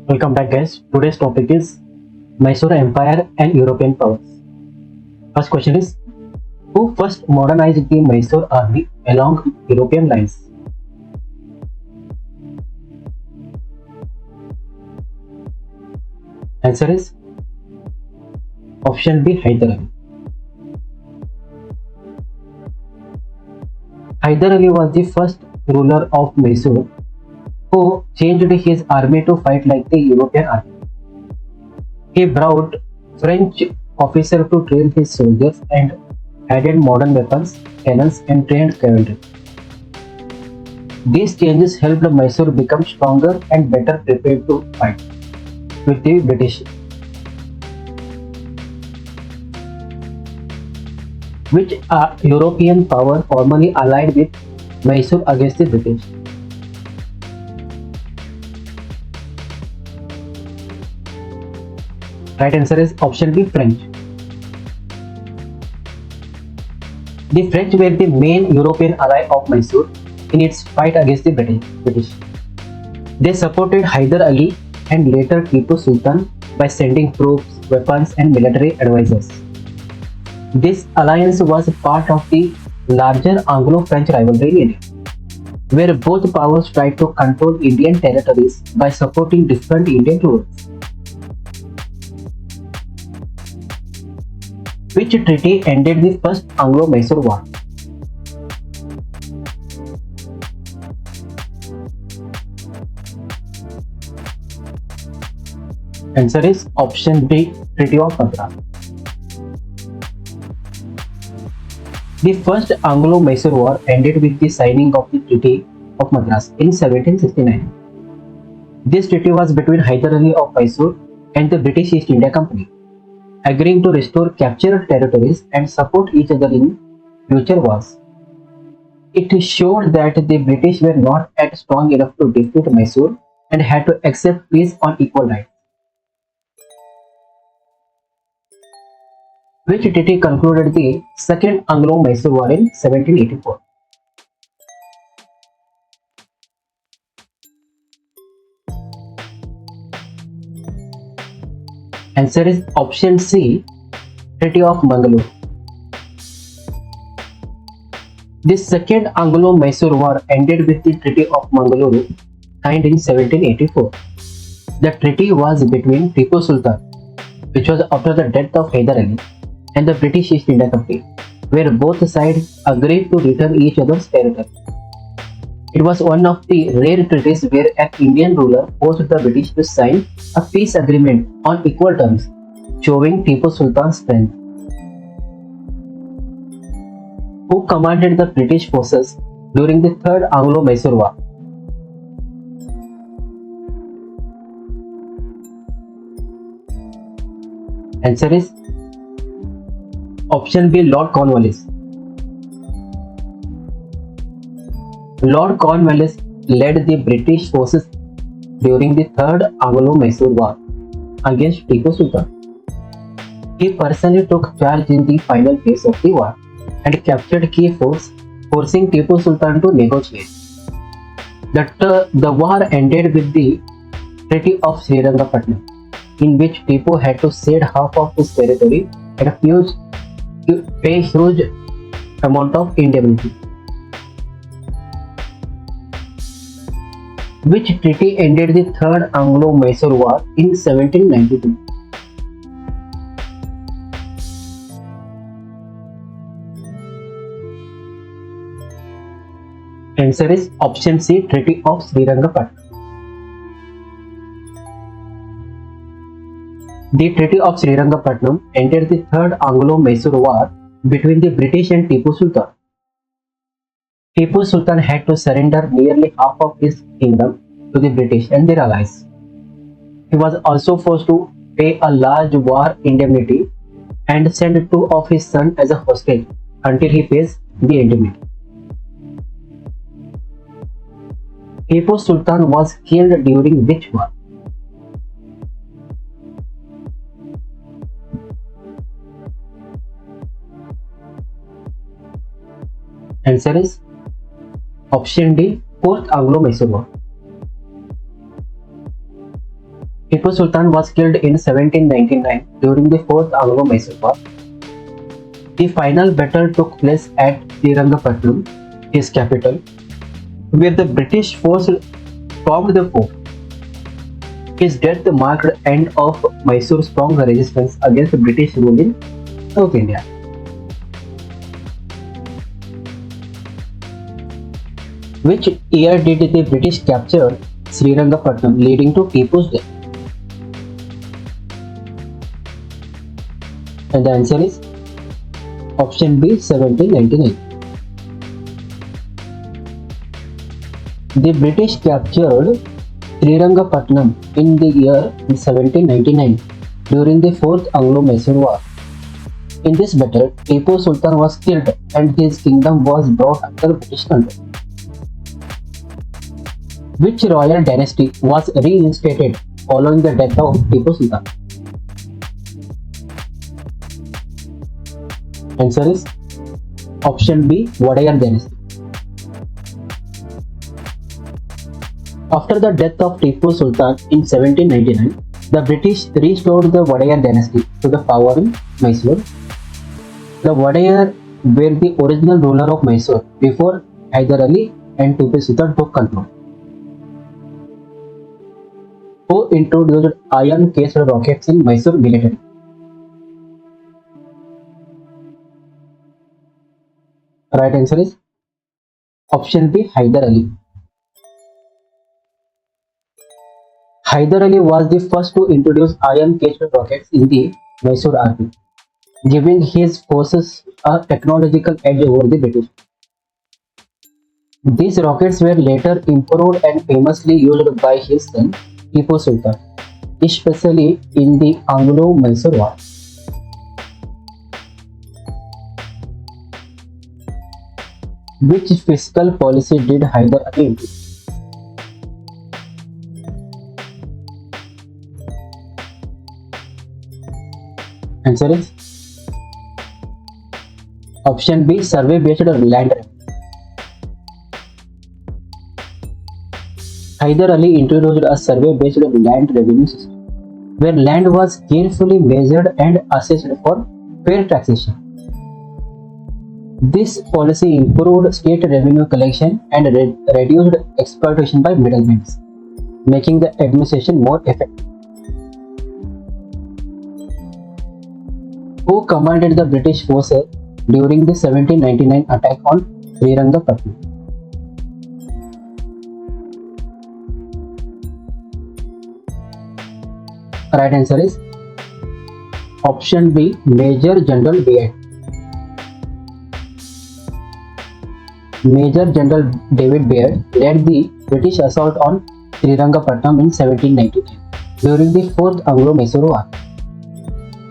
Welcome back, guys. Today's topic is Mysore Empire and European powers. First question is, who first modernized the Mysore army along European lines? Answer is option B, Hyder Ali. Hyder Ali was the first ruler of Mysore who changed his army to fight like the European army. He brought French officers to train his soldiers and added modern weapons, cannons, and trained cavalry. These changes helped Mysore become stronger and better prepared to fight with the British. Which European power formally allied with Mysore against the British? Right answer is option B, French. The French were the main European ally of Mysore in its fight against the British. They supported Hyder Ali and later Tipu Sultan by sending troops, weapons, and military advisors. This alliance was part of the larger Anglo-French rivalry in India, where both powers tried to control Indian territories by supporting different Indian rulers. Which treaty ended the First Anglo-Mysore War? Answer is option B, Treaty of Madras. The First Anglo-Mysore War ended with the signing of the Treaty of Madras in 1769. This treaty was between Hyder Ali of Mysore and the British East India Company, agreeing to restore captured territories and support each other in future wars. It showed that the British were not yet strong enough to defeat Mysore and had to accept peace on equal rights. Which treaty concluded the Second Anglo-Mysore War in 1784? Answer is option C, Treaty of Mangalore. The Second Anglo-Mysore War ended with the Treaty of Mangalore, signed in 1784. The treaty was between Tipu Sultan, which was after the death of Hyder Ali, and the British East India Company, where both sides agreed to return each other's territory. It was one of the rare treaties where an Indian ruler forced the British to sign a peace agreement on equal terms, showing Tipu Sultan's strength. Who commanded the British forces during the Third Anglo-Mysore War? Answer is option B, Lord Cornwallis. Lord Cornwallis led the British forces during the Third Anglo-Mysore War against Tipu Sultan. He personally took charge in the final phase of the war and captured key forts, forcing Tipu Sultan to negotiate. The war ended with the Treaty of Srirangapatnam, in which Tipu had to cede half of his territory and pay huge amount of indemnity. Which treaty ended the Third Anglo-Mysore War in 1792? Answer is option C, Treaty of Srirangapatnam. The Treaty of Srirangapatnam ended the Third Anglo-Mysore War between the British and Tipu Sultan. Tipu Sultan had to surrender nearly half of his kingdom to the British and their allies. He was also forced to pay a large war indemnity and send two of his sons as a hostage until he pays the indemnity. Tipu Sultan was killed during which war? Answer is option D, Fourth Anglo-Mysore War. Tipu Sultan was killed in 1799 during the Fourth Anglo-Mysore War. The final battle took place at Srirangapatnam, his capital, where the British force stormed the fort. His death marked the end of Mysore's strong resistance against the British rule in South India. Which year did the British capture Srirangapatnam, leading to Tipu's death? And the answer is option B, 1799. The British captured Srirangapatnam in the year 1799 during the Fourth Anglo-Mysore War. In this battle, Tipu Sultan was killed and his kingdom was brought under British control. Which royal dynasty was reinstated following the death of Tipu Sultan? Answer is option B, Wadayar dynasty. After the death of Tipu Sultan in 1799, the British restored the Wadayar dynasty to the power in Mysore. The Wadayar were the original ruler of Mysore before Hyder Ali and Tipu Sultan took control. Who introduced iron-cased rockets in Mysore military? Right answer is option B, Hyder Ali. Hyder Ali was the first to introduce iron-cased rockets in the Mysore army, giving his forces a technological edge over the British. These rockets were later improved and famously used by his son Tipu Sultan, especially in the Anglo-Mysore War. Which fiscal policy did Hyder Ali implement? Answer is option B, survey-based land revenue. Hyder Ali introduced a survey-based land revenue system, where land was carefully measured and assessed for fair taxation. This policy improved state revenue collection and reduced exploitation by middlemen, making the administration more effective. Who commanded the British forces during the 1799 attack on Srirangapatnam? Right answer is option B, Major General Beard. Major General David Beard led the British assault on Srirangapatnam in 1799 during the Fourth Anglo-Mysore War.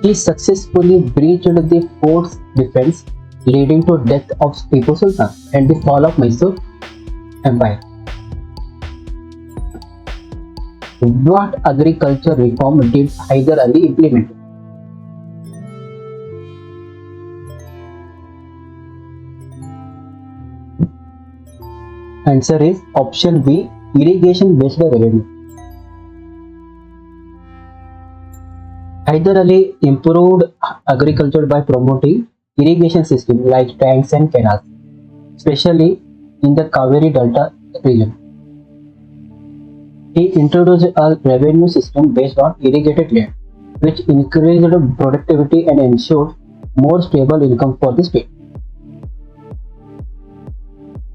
He successfully breached the fort's defense, leading to death of Tipu Sultan and the fall of Mysore Empire. What agriculture reform did Hyder Ali implement? Answer is option B, irrigation-based revenue. Hyder Ali improved agriculture by promoting irrigation systems like tanks and canals, especially in the Kaveri Delta region. He introduced a revenue system based on irrigated land, which increased productivity and ensured more stable income for the state.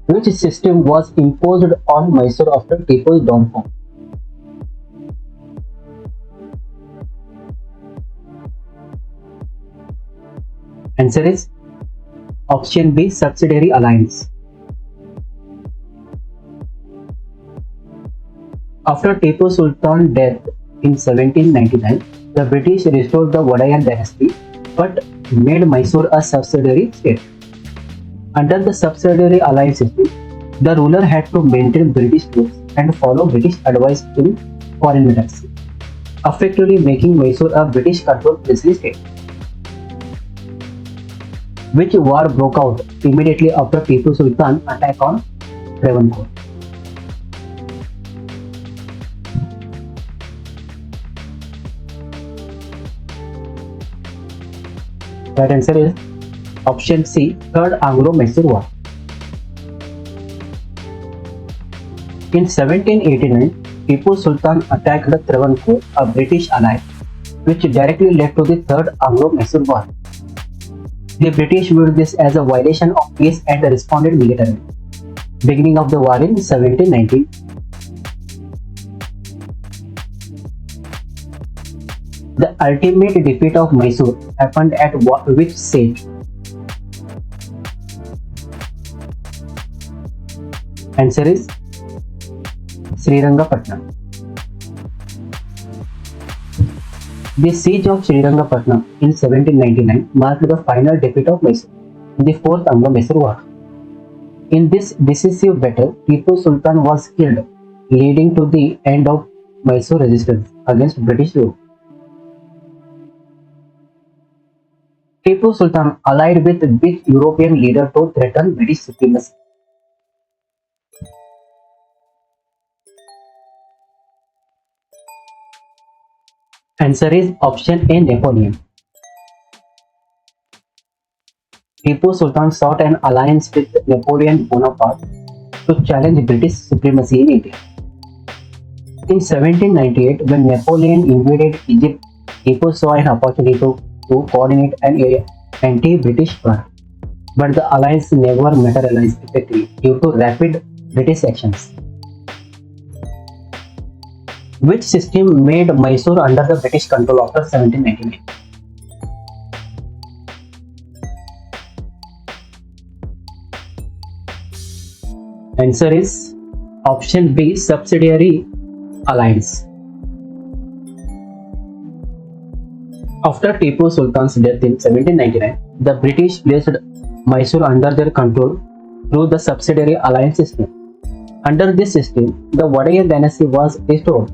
Which system was imposed on Mysore after Tipu's downfall? Answer is option B, subsidiary alliance. After Tipu Sultan's death in 1799, the British restored the Wadayar dynasty but made Mysore a subsidiary state. Under the subsidiary alliance system, the ruler had to maintain British troops and follow British advice in foreign matters, effectively making Mysore a British-controlled princely state. Which war broke out immediately after Tipu Sultan's attack on Travancore? Right answer is option C, Third Anglo-Mysore War. In 1789, Tipu Sultan attacked Travancore, a British ally, which directly led to the Third Anglo-Mysore War. The British viewed this as a violation of peace and responded militarily. Beginning of the war in 1719. The ultimate defeat of Mysore happened at which siege? Answer is Srirangapatnam. The siege of Srirangapatnam in 1799 marked the final defeat of Mysore in the Fourth Anglo-Mysore War. In this decisive battle, Tipu Sultan was killed, leading to the end of Mysore resistance against British rule. Tipu Sultan allied with which European leader to threaten British supremacy? Answer is option A, Napoleon. Tipu Sultan sought an alliance with Napoleon Bonaparte to challenge British supremacy in India. In 1798, when Napoleon invaded Egypt, Tipu saw an opportunity to coordinate an anti-British front, but the alliance never materialized effectively due to rapid British actions. Which system made Mysore under the British control after 1799? Answer is option B, subsidiary alliance. After Tipu Sultan's death in 1799, the British placed Mysore under their control through the subsidiary alliance system. Under this system, the Wadaya dynasty was restored,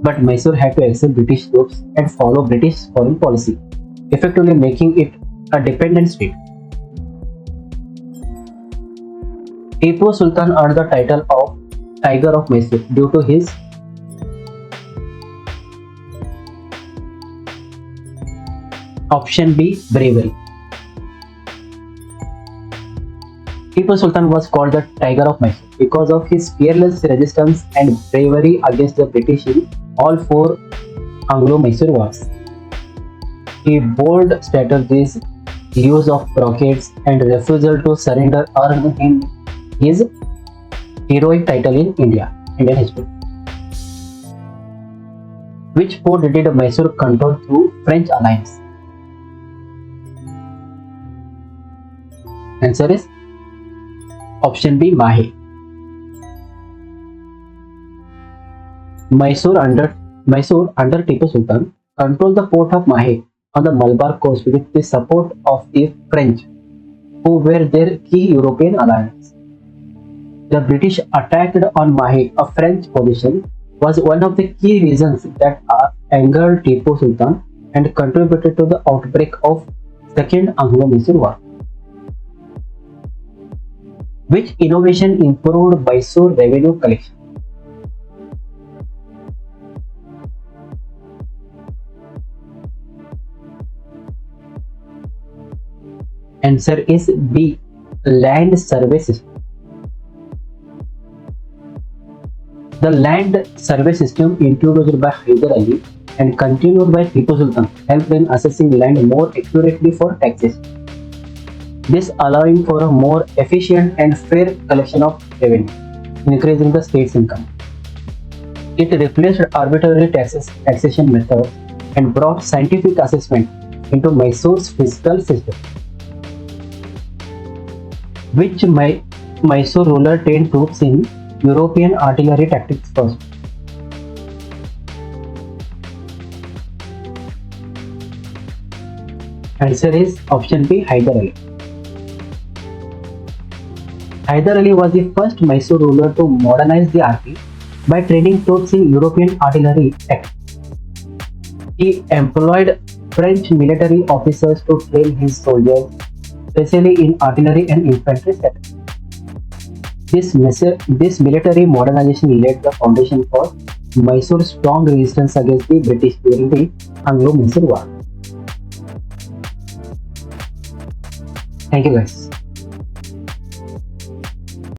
but Mysore had to accept British troops and follow British foreign policy, effectively making it a dependent state. Tipu Sultan earned the title of Tiger of Mysore due to his option B, bravery. Tipu Sultan was called the Tiger of Mysore because of his fearless resistance and bravery against the British in all four Anglo-Mysore wars. His bold strategies, use of rockets, and refusal to surrender earned him his heroic title in Indian history. Which fort did Mysore control through French alliance? Answer is option B, Mahe. Mysore under Tipu Sultan controlled the port of Mahe on the Malabar coast with the support of the French, who were their key European allies. The British attack on Mahe, a French position, was one of the key reasons that angered Tipu Sultan and contributed to the outbreak of Second Anglo-Mysore War. Which innovation improved Mysore revenue collection? Answer is B, land survey system. The land survey system introduced by Hyder Ali and continued by Tipu Sultan helped in assessing land more accurately for taxation. This allowing for a more efficient and fair collection of revenue, increasing the state's income. It replaced arbitrary taxation methods and brought scientific assessment into Mysore's fiscal system. Which Mysore ruler trained troops in European artillery tactics first? Answer is option B, Hyder Ali. Hyder Ali was the first Mysore ruler to modernize the army by training troops in European artillery tactics. He employed French military officers to train his soldiers, especially in artillery and infantry setup. This military modernization laid the foundation for Mysore's strong resistance against the British during the Anglo-Mysore War. Thank you guys.